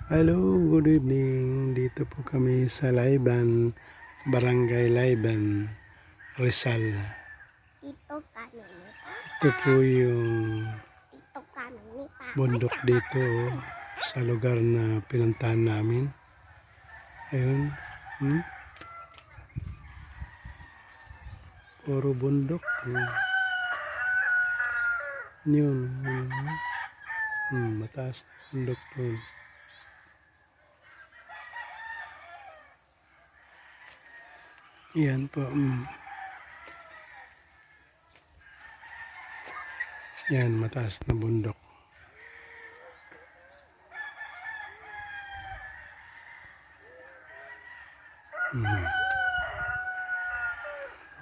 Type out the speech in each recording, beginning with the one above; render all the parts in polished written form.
Hello, good evening. Dito po kami sa Layban, Barangay Layban, Rizal. Dito kami ni Ito po yung Dito kami ni Papa. bundok dito sa lugar na pinuntahan namin. Ayun. Puro bundok. Yun. Mataas na bundok doon. Yan po. Yan, mataas na bundok.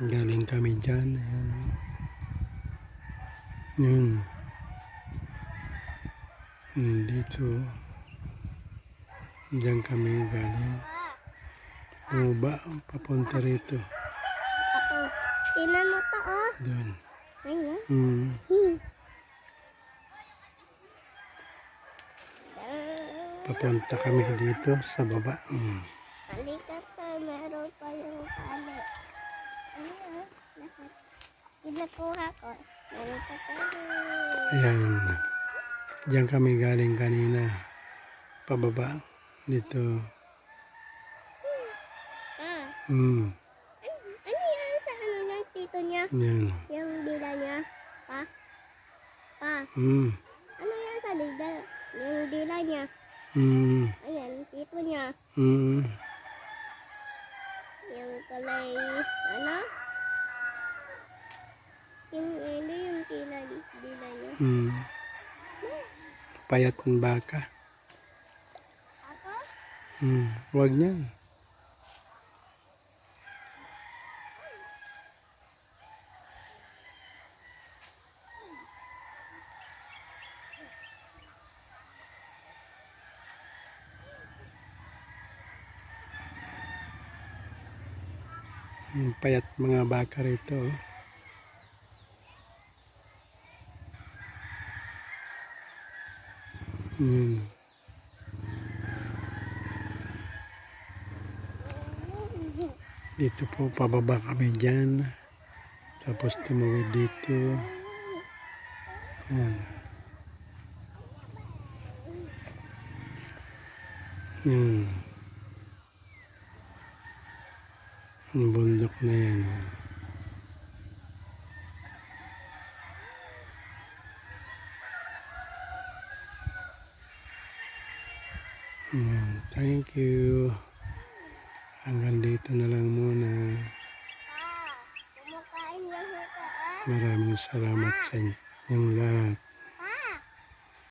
Galing kami dyan. Ayan. Yun. Dito. Diyan kami galing. Bumaba, papunta rito. Ako, tinan mo to oh. Doon. Ayun. Papunta kami dito sa baba. Halika ka, meron pa yung tali. Ano ah? Pinakuha ko. Meron pa tayo. Ayan. Diyan kami galing kanina. Pababa. Dito. Ano yan sa ano ng tito niya? Yan. Yung dila niya? Pa? Ano yan sa dila? Yung dila niya? Ayan, tito niya. Yung kulay, ano? Yung dila niya. Payat ng baka. Ako? Huwag niyan. Payat mga baka rito. Dito po pababa kami dyan. Tapos tumawid dito. Yan. Yan. Ang bundok na yan. Yan. Thank you. Hanggang dito na lang muna. Kumakain yan ito ah. Maraming salamat sa inyong lahat.